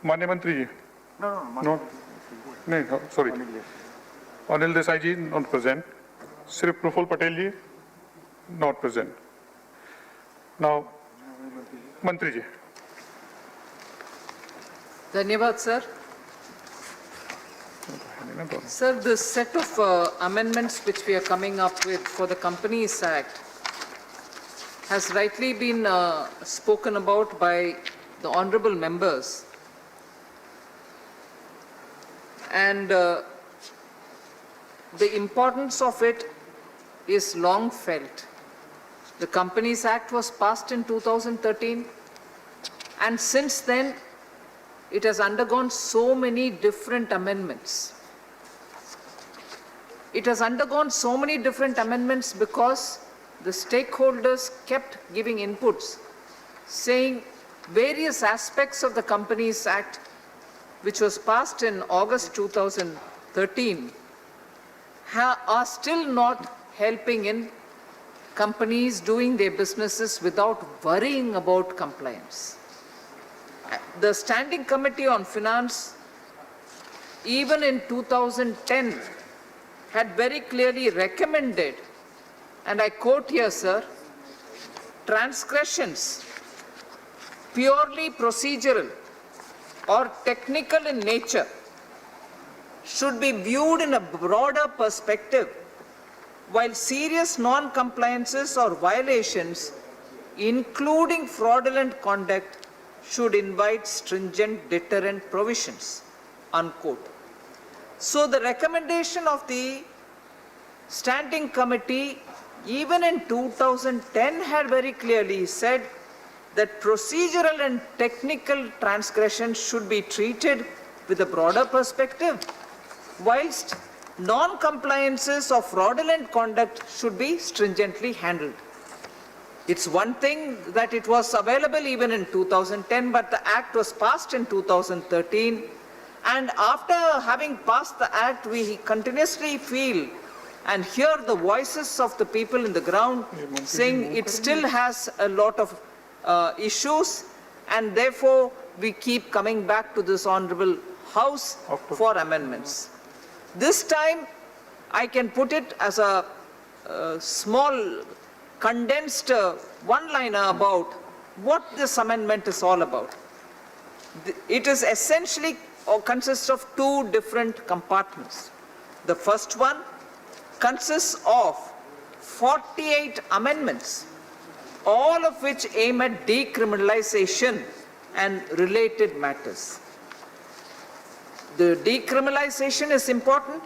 माननीय मंत्री जी, No. नहीं, sorry, Anil Desai ji not present, Shri Praful Patel ji not present. Now मंत्री जी. Dhanyavad, sir. Sir, the set of amendments which we are coming up with for the Companies Act has rightly been spoken about by the honorable members. And the importance of it is long felt. The Companies Act was passed in 2013, and since then it has undergone so many different amendments. It has undergone so many different amendments because the stakeholders kept giving inputs, saying various aspects of the Companies Act, which was passed in August 2013, are still not helping in companies doing their businesses without worrying about compliance. The Standing Committee on Finance, even in 2010, had very clearly recommended, and I quote here, sir, transgressions purely procedural or technical in nature should be viewed in a broader perspective, while serious non-compliances or violations, including fraudulent conduct, should invite stringent deterrent provisions, unquote. So the recommendation of the Standing Committee, even in 2010, had very clearly said that procedural and technical transgressions should be treated with a broader perspective, whilst non-compliances or fraudulent conduct should be stringently handled. It's one thing that it was available even in 2010, but the Act was passed in 2013. And after having passed the Act, we continuously feel and hear the voices of the people in the ground saying it still has a lot of issues, and therefore we keep coming back to this Honorable House for amendments. This time, I can put it as a small condensed one-liner about what this amendment is all about. It is essentially consists of two different compartments. The first one consists of 48 amendments, all of which aim at decriminalization and related matters. The decriminalization is important,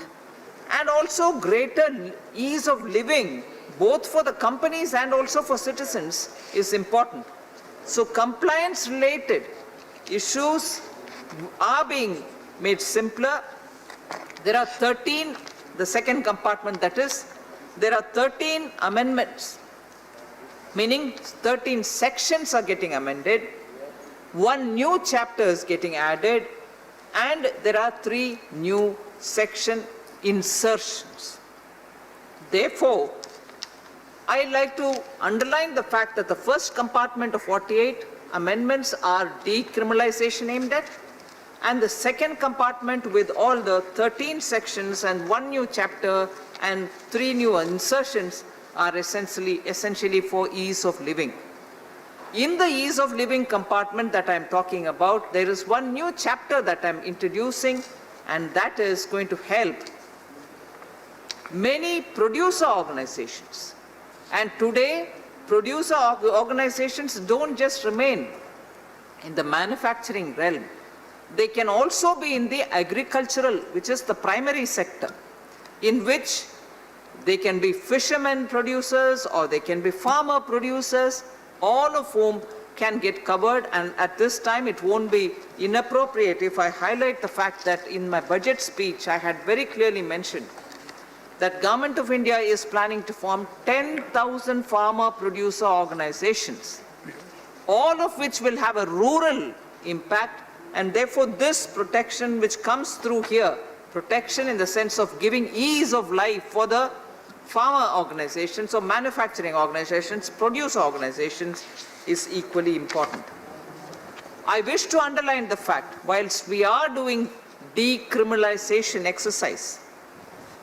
and also greater ease of living, both for the companies and also for citizens, is important. So compliance related issues are being made simpler. There are 13, the second compartment that is, there are 13 amendments, meaning 13 sections are getting amended, one new chapter is getting added, and there are 3 new section insertions. Therefore, I like to underline the fact that the first compartment of 48 amendments are decriminalization aimed at, and the second compartment with all the 13 sections and 1 new chapter and 3 new insertions are essentially for ease of living. In the ease of living compartment that I am talking about, there is 1 new chapter that I am introducing, and that is going to help many producer organizations. And today, producer organizations don't just remain in the manufacturing realm. They can also be in the agricultural, which is the primary sector, in which they can be fishermen producers or they can be farmer producers, all of whom can get covered. And at this time, it won't be inappropriate if I highlight the fact that in my budget speech, I had very clearly mentioned that Government of India is planning to form 10,000 farmer producer organizations, all of which will have a rural impact, and therefore this protection which comes through here, protection in the sense of giving ease of life for the farmer organizations or manufacturing organizations, producer organizations, is equally important. I wish to underline the fact, whilst we are doing decriminalization exercise,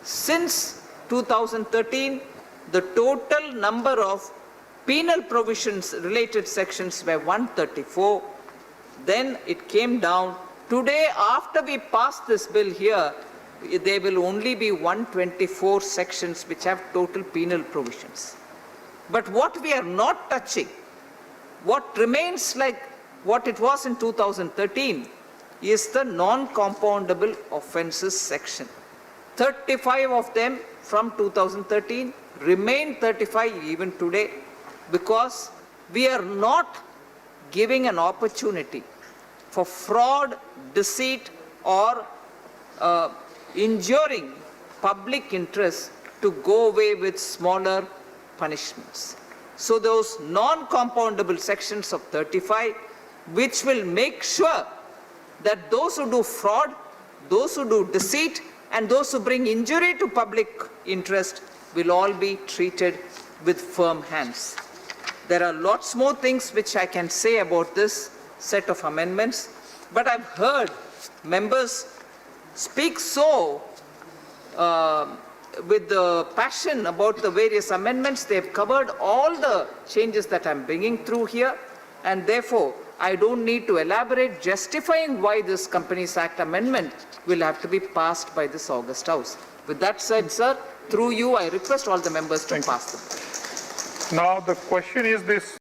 since 2013, the total number of penal provisions related sections were 134. Then it came down. Today, after we pass this bill here, there will only be 124 sections which have total penal provisions. But what we are not touching, what remains like what it was in 2013, is the non-compoundable offences section. 35 of them from 2013 remain 35 even today, because we are not giving an opportunity for fraud, deceit, or injuring public interest to go away with smaller punishments. So those non-compoundable sections of 35, which will make sure that those who do fraud, those who do deceit, and those who bring injury to public interest will all be treated with firm hands. There are lots more things which I can say about this set of amendments, but I've heard members speak so with the passion about the various amendments. They've covered all the changes that I'm bringing through here, and therefore I don't need to elaborate justifying why this Companies Act amendment will have to be passed by this August House. With that said, sir, through you, I request all the members to pass them. Now, the question is this.